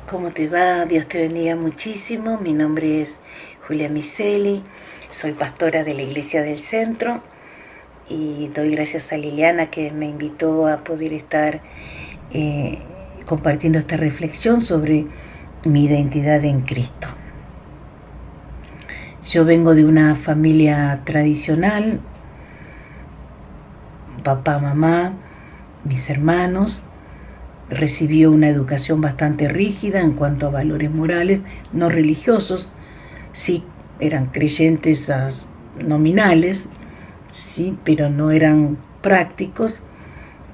¿Cómo te va? Dios te bendiga muchísimo. Mi nombre es Julia Miseli, soy pastora de la Iglesia del Centro y doy gracias a Liliana que me invitó a poder estar compartiendo esta reflexión sobre mi identidad en Cristo. Yo vengo de una familia tradicional, papá, mamá, mis hermanos. Recibí una educación bastante rígida en cuanto a valores morales, no religiosos. Sí, eran creyentes nominales, sí, pero no eran prácticos.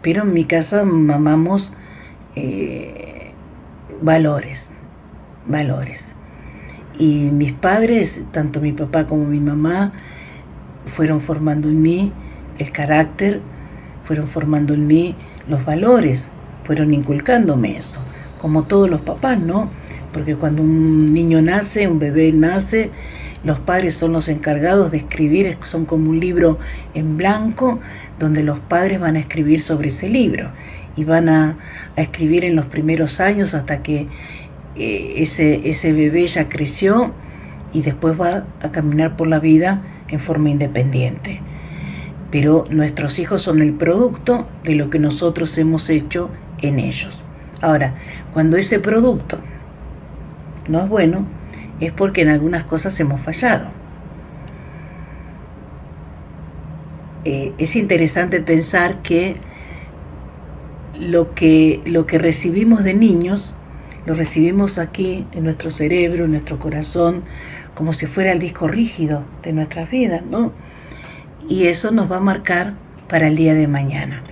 Pero en mi casa mamamos valores. Y mis padres, tanto mi papá como mi mamá, fueron formando en mí el carácter, fueron formando en mí los valores, fueron inculcándome eso, como todos los papás, ¿no? Porque cuando un niño nace, un bebé nace, los padres son los encargados de escribir, son como un libro en blanco, donde los padres van a escribir sobre ese libro, y van a escribir en los primeros años hasta que ese bebé ya creció, y después va a caminar por la vida en forma independiente. Pero nuestros hijos son el producto de lo que nosotros hemos hecho en ellos. Ahora, cuando ese producto no es bueno, es porque en algunas cosas hemos fallado. Es interesante pensar que lo que recibimos de niños, lo recibimos aquí en nuestro cerebro, en nuestro corazón, como si fuera el disco rígido de nuestras vidas, ¿no? Y eso nos va a marcar para el día de mañana.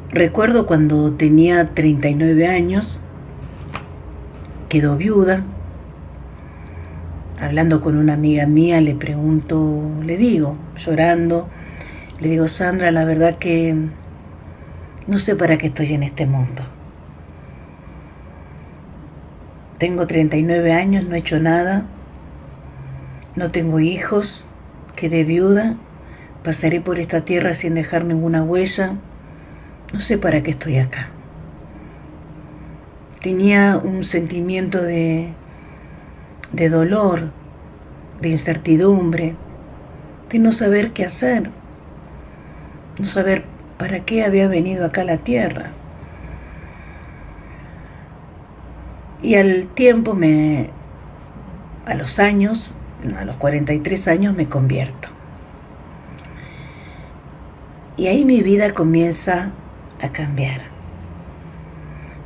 Recuerdo cuando tenía 39 años, quedó viuda. Hablando con una amiga mía, le pregunto, le digo, llorando, le digo, Sandra, la verdad que no sé para qué estoy en este mundo. Tengo 39 años, no he hecho nada, no tengo hijos, quedé viuda, pasaré por esta tierra sin dejar ninguna huella. No sé para qué estoy acá. Tenía un sentimiento de dolor, de incertidumbre, de no saber qué hacer, no saber para qué había venido acá a la tierra. Y al tiempo, a los 43 años me convierto. Y ahí mi vida comienza a cambiar.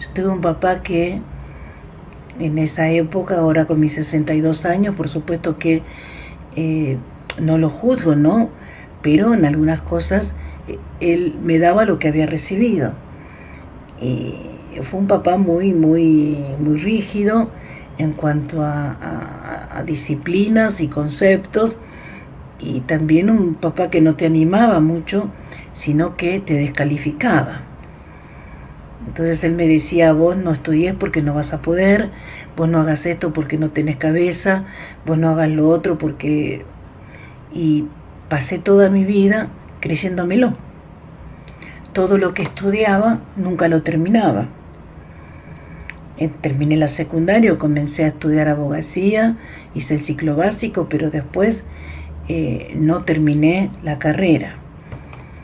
Yo tuve un papá que en esa época, ahora con mis 62 años, por supuesto que no lo juzgo, ¿no? Pero en algunas cosas él me daba lo que había recibido. Fue un papá muy rígido en cuanto a disciplinas y conceptos, y también un papá que no te animaba mucho, sino que te descalificaba. Entonces él me decía, vos no estudies porque no vas a poder, vos no hagas esto porque no tenés cabeza, vos no hagas lo otro porque... Y pasé toda mi vida creyéndomelo. Todo lo que estudiaba nunca lo terminaba. Terminé la secundaria, comencé a estudiar abogacía, hice el ciclo básico, pero después no terminé la carrera.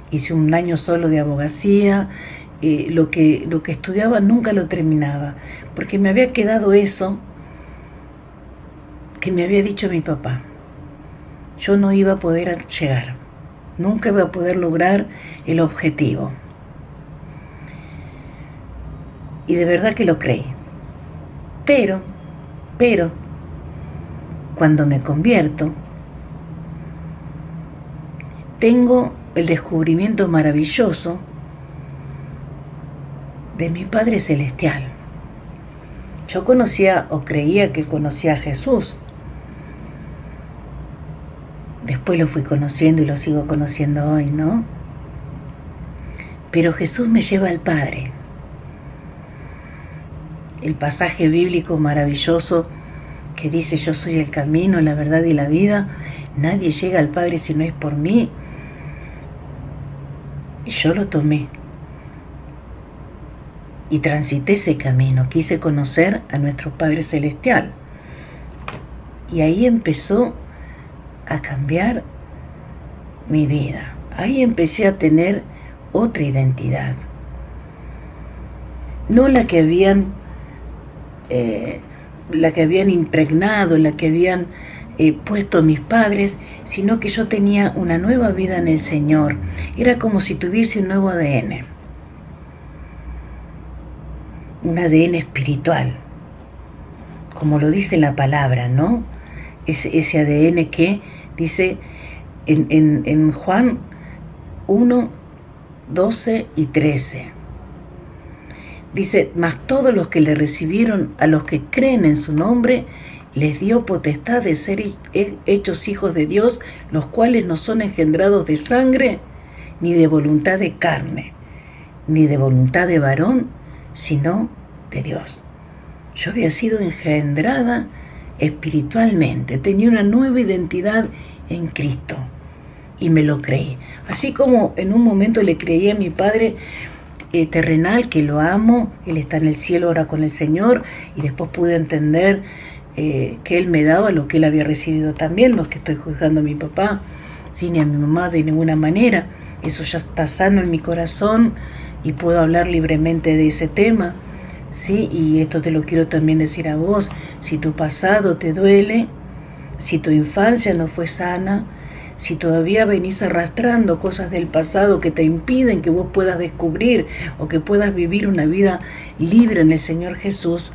Hice un año solo de abogacía. Lo que estudiaba nunca lo terminaba, porque me había quedado eso que me había dicho mi papá. Yo no iba a poder llegar, nunca iba a poder lograr el objetivo. Y de verdad que lo creí. Pero, cuando me convierto, tengo el descubrimiento maravilloso de mi Padre Celestial. Yo conocía o creía que conocía a Jesús. Después lo fui conociendo y lo sigo conociendo hoy, ¿no? Pero Jesús me lleva al Padre. El pasaje bíblico maravilloso que dice, yo soy el camino, la verdad y la vida, nadie llega al Padre si no es por mí. Y yo lo tomé. y transité ese camino, quise conocer a nuestro Padre Celestial. Y ahí empezó a cambiar mi vida. Ahí empecé a tener otra identidad. No la que habían impregnado, la que habían puesto mis padres, sino que yo tenía una nueva vida en el Señor. Era como si tuviese un nuevo ADN. Un ADN espiritual, como lo dice la palabra, ¿no? Ese ADN que dice en Juan 1, 12 y 13. Dice, mas todos los que le recibieron, a los que creen en su nombre, les dio potestad de ser hechos hijos de Dios, los cuales no son engendrados de sangre, ni de voluntad de carne, ni de voluntad de varón, sino de Dios. Yo había sido engendrada espiritualmente, tenía una nueva identidad en Cristo y me lo creí. Así como en un momento le creí a mi Padre terrenal, que lo amo, Él está en el cielo ahora con el Señor, y después pude entender que Él me daba lo que Él había recibido también. No es que estoy juzgando a mi papá, sí, ni a mi mamá de ninguna manera. Eso ya está sano en mi corazón y puedo hablar libremente de ese tema, ¿sí? Y esto te lo quiero también decir a vos. Si tu pasado te duele, si tu infancia no fue sana, si todavía venís arrastrando cosas del pasado que te impiden que vos puedas descubrir o que puedas vivir una vida libre en el Señor Jesús,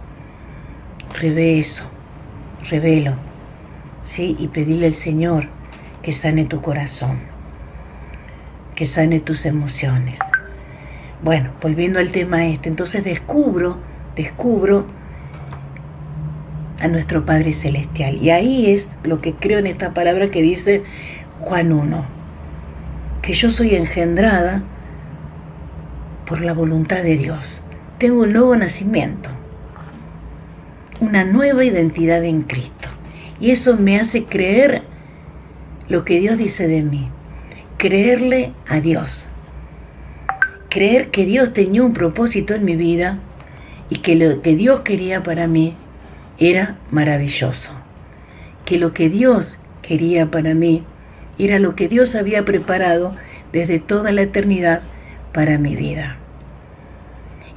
revé eso, revélo, ¿sí? Y pedile al Señor que sane tu corazón, que sane tus emociones. Bueno, volviendo al tema entonces descubro a nuestro Padre Celestial. Y ahí es lo que creo en esta palabra que dice Juan 1, que yo soy engendrada por la voluntad de Dios. Tengo un nuevo nacimiento, una nueva identidad en Cristo. Y eso me hace creer lo que Dios dice de mí, creerle a Dios, creer que Dios tenía un propósito en mi vida y que lo que Dios quería para mí era maravilloso, que lo que Dios quería para mí era lo que Dios había preparado desde toda la eternidad para mi vida.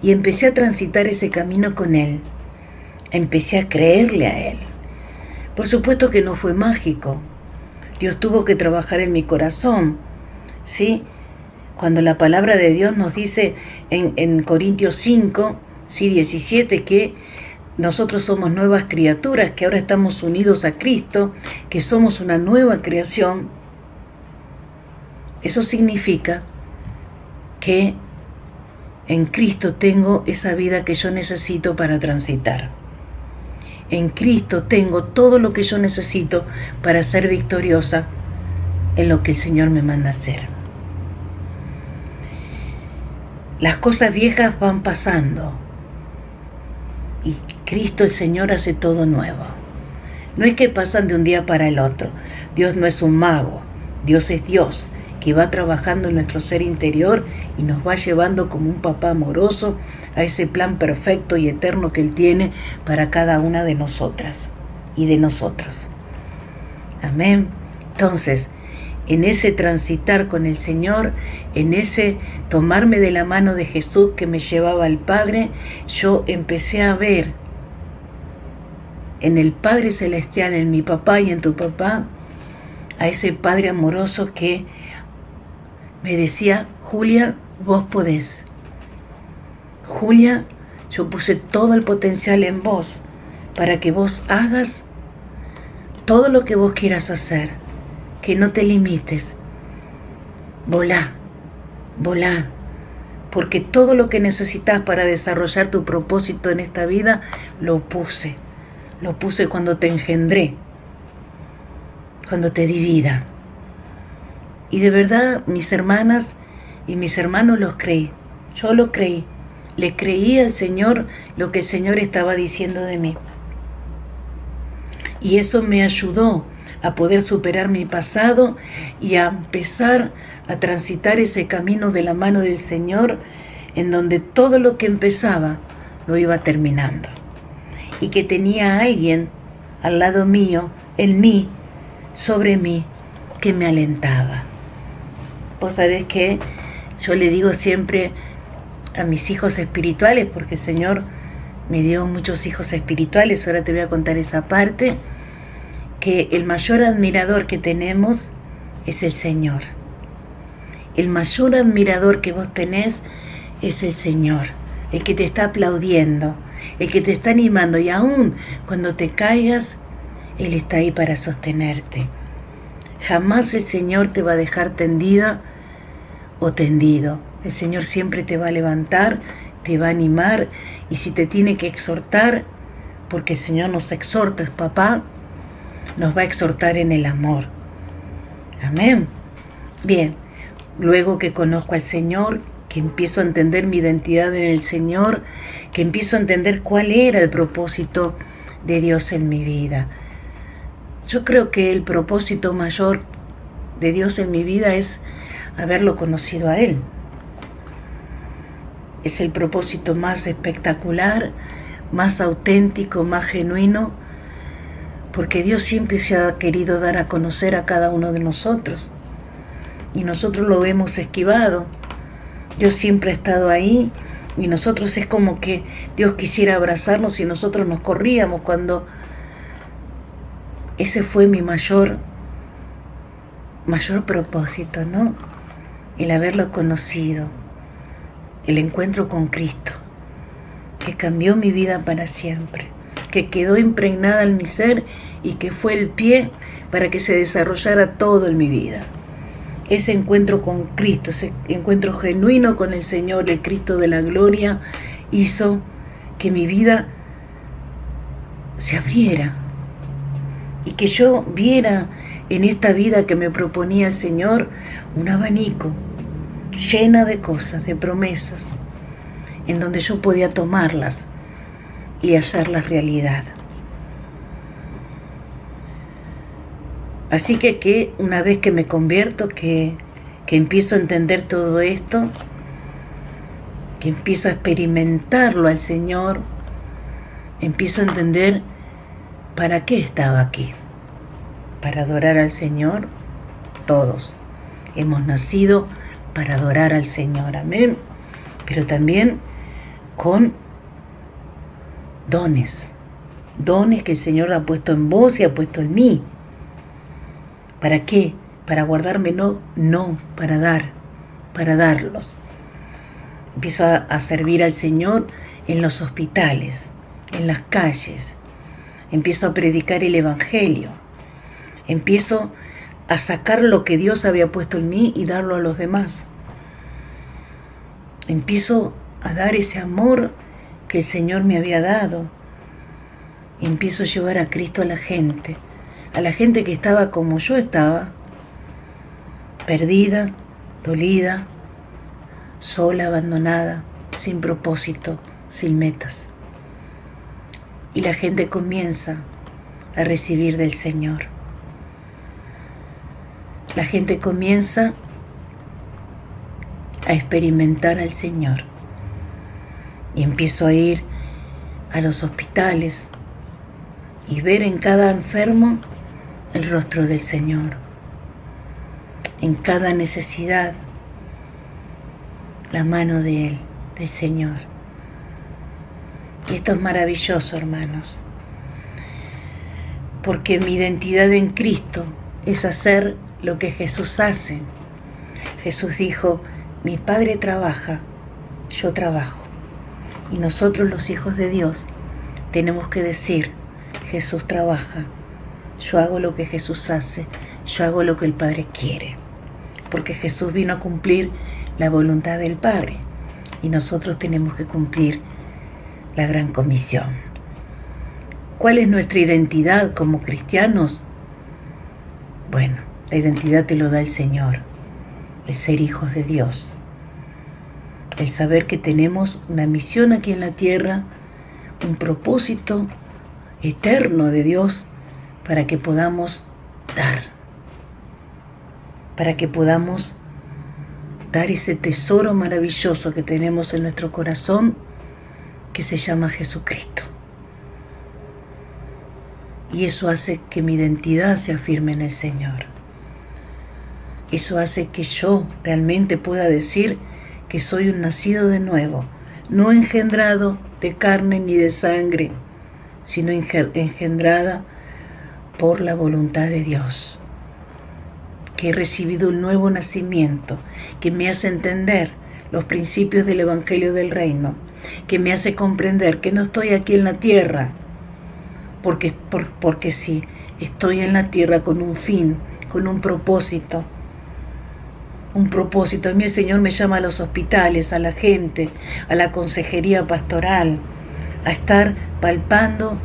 Y empecé a transitar ese camino con Él, empecé a creerle a Él. Por supuesto que no fue mágico, Dios tuvo que trabajar en mi corazón, ¿sí? Cuando la palabra de Dios nos dice en Corintios 5, ¿sí? 17, que nosotros somos nuevas criaturas, que ahora estamos unidos a Cristo, que somos una nueva creación. Eso significa que en Cristo tengo esa vida que yo necesito para transitar. En Cristo tengo todo lo que yo necesito para ser victoriosa en lo que el Señor me manda hacer. Las cosas viejas van pasando y Cristo el Señor hace todo nuevo. No es que pasan de un día para el otro. Dios no es un mago, Dios es Dios, que va trabajando en nuestro ser interior y nos va llevando como un papá amoroso a ese plan perfecto y eterno que Él tiene para cada una de nosotras y de nosotros. Amén. Entonces, en ese transitar con el Señor, en ese tomarme de la mano de Jesús que me llevaba al Padre, yo empecé a ver en el Padre Celestial, en mi papá y en tu papá, a ese Padre amoroso que me decía, Julia, vos podés. Julia, yo puse todo el potencial en vos para que vos hagas todo lo que vos quieras hacer, que no te limites. Volá, volá, porque todo lo que necesitas para desarrollar tu propósito en esta vida, lo puse cuando te engendré, cuando te di vida. Y de verdad, mis hermanas y mis hermanos los creí. Yo lo creí. Le creí al Señor lo que el Señor estaba diciendo de mí. Y eso me ayudó a poder superar mi pasado y a empezar a transitar ese camino de la mano del Señor en donde todo lo que empezaba lo iba terminando, y que tenía a alguien al lado mío, en mí, sobre mí, que me alentaba. Vos sabés que yo le digo siempre a mis hijos espirituales, porque el Señor me dio muchos hijos espirituales, ahora te voy a contar esa parte, que el mayor admirador que tenemos es el Señor. El mayor admirador que vos tenés es el Señor, el que te está aplaudiendo, el que te está animando, y aún cuando te caigas, Él está ahí para sostenerte. Jamás el Señor te va a dejar tendida o tendido. El Señor siempre te va a levantar, te va a animar, y si te tiene que exhortar, porque el Señor nos exhorta, es papá, nos va a exhortar en el amor. Amén. Bien, luego que conozco al Señor, que empiezo a entender mi identidad en el Señor, que empiezo a entender cuál era el propósito de Dios en mi vida. Yo creo que el propósito mayor de Dios en mi vida es haberlo conocido a Él. Es el propósito más espectacular, más auténtico, más genuino, porque Dios siempre se ha querido dar a conocer a cada uno de nosotros, y nosotros lo hemos esquivado. Dios siempre ha estado ahí, y nosotros es como que Dios quisiera abrazarnos y nosotros nos corríamos, cuando ese fue mi mayor propósito, ¿no? El haberlo conocido, el encuentro con Cristo, que cambió mi vida para siempre, que quedó impregnada en mi ser y que fue el pie para que se desarrollara todo en mi vida. Ese encuentro con Cristo, ese encuentro genuino con el Señor, el Cristo de la gloria, hizo que mi vida se abriera y que yo viera en esta vida que me proponía el Señor un abanico llena de cosas, de promesas, en donde yo podía tomarlas y hacerlas realidad. Así que una vez que me convierto, que empiezo a entender todo esto, que empiezo a experimentarlo al Señor, empiezo a entender para qué estaba aquí. Para adorar al Señor. Todos hemos nacido para adorar al Señor, amén. Pero también con dones que el Señor ha puesto en vos y ha puesto en mí. ¿Para qué? ¿Para guardarme? No, para darlos. Empiezo a servir al Señor en los hospitales, en las calles. Empiezo a predicar el Evangelio. Empiezo a sacar lo que Dios había puesto en mí y darlo a los demás. Empiezo a dar ese amor que el Señor me había dado. Empiezo a llevar a Cristo a la gente que estaba como yo estaba, perdida, dolida, sola, abandonada, sin propósito, sin metas. Y la gente comienza a recibir del Señor. La gente comienza a experimentar al Señor. Y empiezo a ir a los hospitales y ver en cada enfermo el rostro del Señor. En cada necesidad, la mano de Él, del Señor. Y esto es maravilloso, hermanos, porque mi identidad en Cristo es hacer lo que Jesús hace. Jesús dijo: mi Padre trabaja, yo trabajo. Y nosotros, los hijos de Dios, tenemos que decir: Jesús trabaja, yo hago lo que Jesús hace, yo hago lo que el Padre quiere. Porque Jesús vino a cumplir la voluntad del Padre y nosotros tenemos que cumplir la gran comisión. ¿Cuál es nuestra identidad como cristianos? Bueno, la identidad te lo da el Señor, el ser hijos de Dios, el saber que tenemos una misión aquí en la tierra, un propósito eterno de Dios para que podamos dar explotar ese tesoro maravilloso que tenemos en nuestro corazón, que se llama Jesucristo. Y eso hace que mi identidad se afirme en el Señor. Eso hace que yo realmente pueda decir que soy un nacido de nuevo, no engendrado de carne ni de sangre, sino engendrada por la voluntad de Dios, que he recibido un nuevo nacimiento, que me hace entender los principios del Evangelio del Reino, que me hace comprender que no estoy aquí en la tierra, porque sí, estoy en la tierra con un fin, con un propósito. Un propósito. A mí el Señor me llama a los hospitales, a la gente, a la consejería pastoral, a estar palpando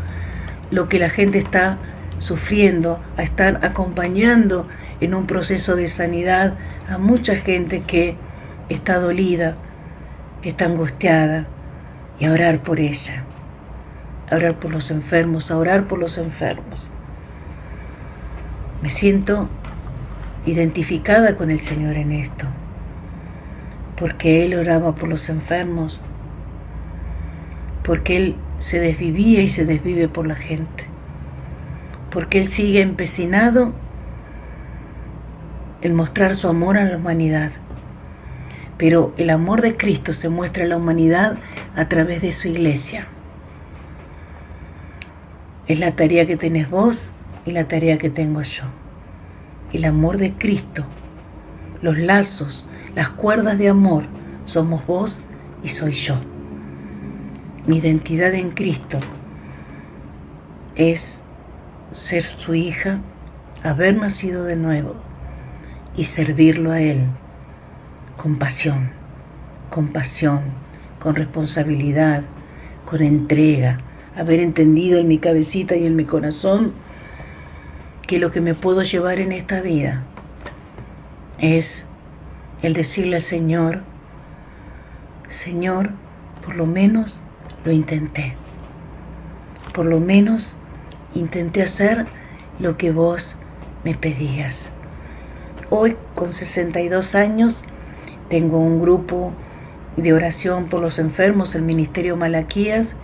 lo que la gente está sufriendo, a estar acompañando en un proceso de sanidad a mucha gente que está dolida, que está angustiada, y a orar por ella, a orar por los enfermos, a orar por los enfermos. Me siento identificada con el Señor en esto, porque Él oraba por los enfermos, porque Él se desvivía y se desvive por la gente, porque Él sigue empecinado en mostrar su amor a la humanidad. Pero el amor de Cristo se muestra a la humanidad a través de su iglesia. Es la tarea que tenés vos y la tarea que tengo yo. El amor de Cristo, los lazos, las cuerdas de amor, somos vos y soy yo. Mi identidad en Cristo es ser su hija, haber nacido de nuevo y servirlo a Él con pasión, con responsabilidad, con entrega, haber entendido en mi cabecita y en mi corazón que lo que me puedo llevar en esta vida es el decirle al Señor, Señor, por lo menos lo intenté. Por lo menos intenté hacer lo que vos me pedías. Hoy, con 62 años, tengo un grupo de oración por los enfermos, el Ministerio Malaquías,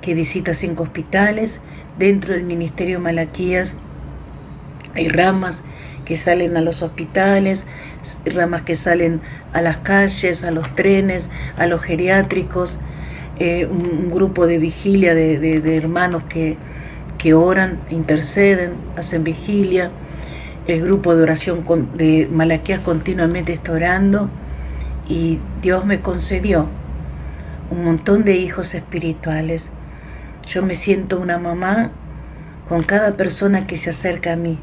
que visita 5 hospitales. Dentro del Ministerio Malaquías hay ramas que salen a los hospitales, ramas que salen a las calles, a los trenes, a los geriátricos, un grupo de vigilia de hermanos que oran, interceden, hacen vigilia. El grupo de oración de Malaquías continuamente está orando, y Dios me concedió un montón de hijos espirituales. Yo me siento una mamá con cada persona que se acerca a mí,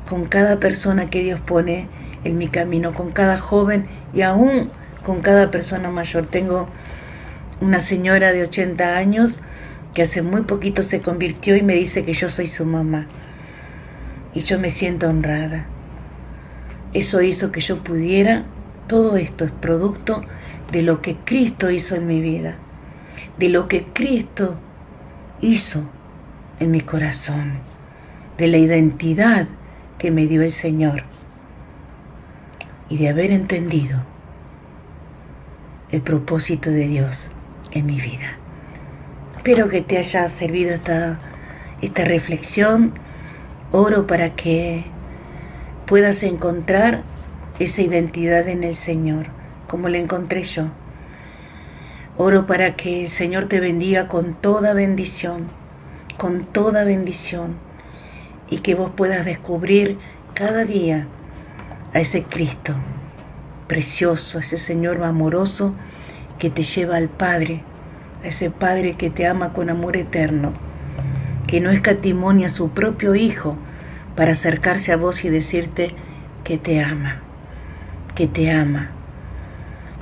con cada persona que Dios pone en mi camino, con cada joven y aún con cada persona mayor. Tengo una señora de 80 años que hace muy poquito se convirtió y me dice que yo soy su mamá. Y yo me siento honrada. Eso hizo que yo pudiera, todo esto es producto de lo que Cristo hizo en mi vida, de lo que Cristo hizo en mi corazón, de la identidad que me dio el Señor y de haber entendido el propósito de Dios en mi vida. Espero que te haya servido esta reflexión. Oro para que puedas encontrar esa identidad en el Señor, como la encontré yo. Oro para que el Señor te bendiga con toda bendición, y que vos puedas descubrir cada día a ese Cristo precioso, a ese Señor amoroso que te lleva al Padre, a ese Padre que te ama con amor eterno, que no escatimó a su propio Hijo para acercarse a vos y decirte que te ama,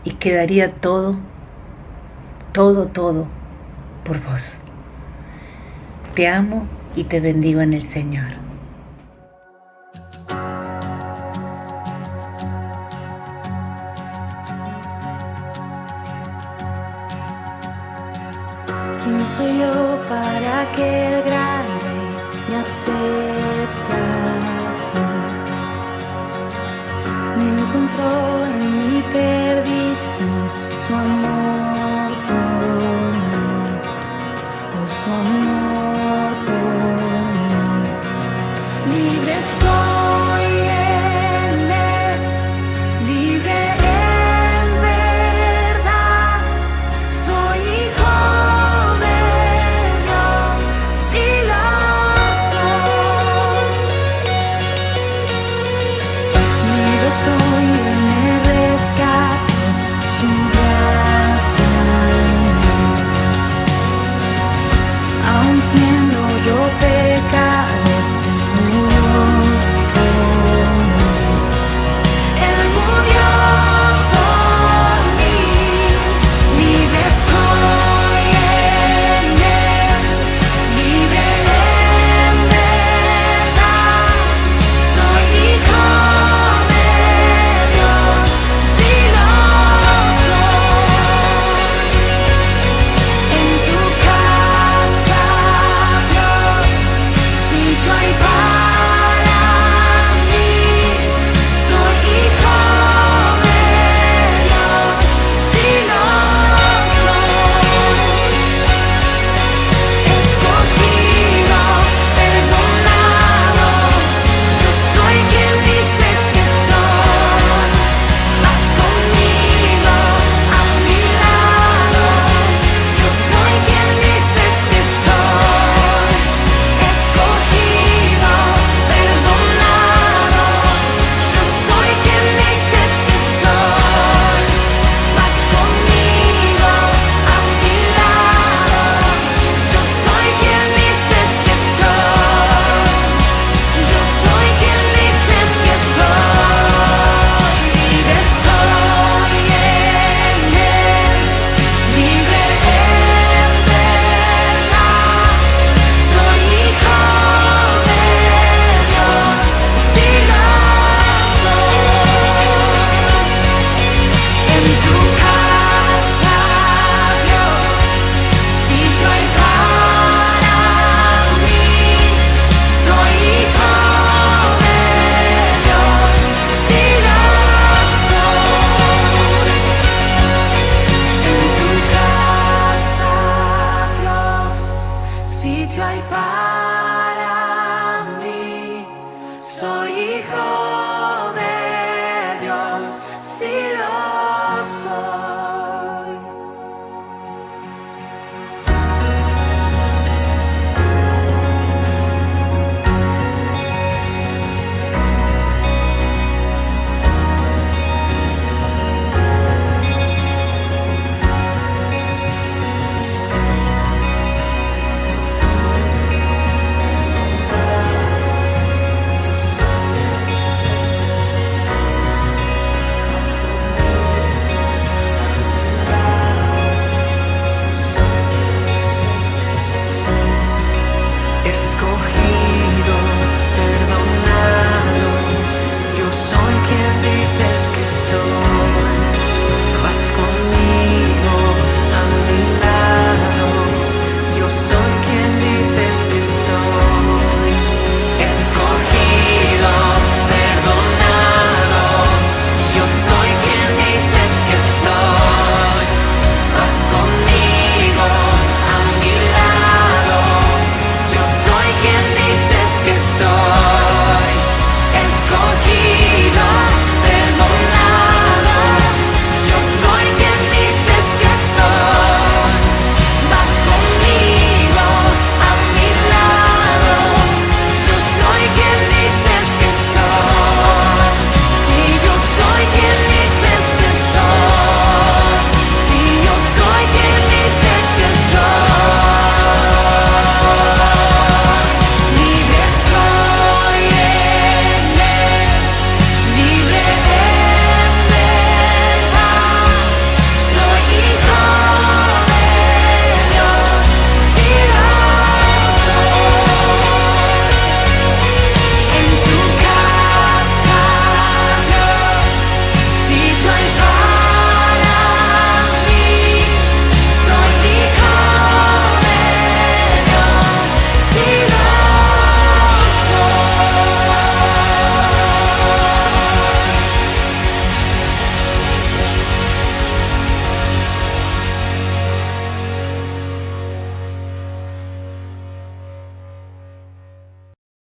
y que daría todo por vos. Te amo y te bendigo en el Señor. ¿Quién soy yo para que el gran Rey me aceptase? me encontró en mi perdición, su amor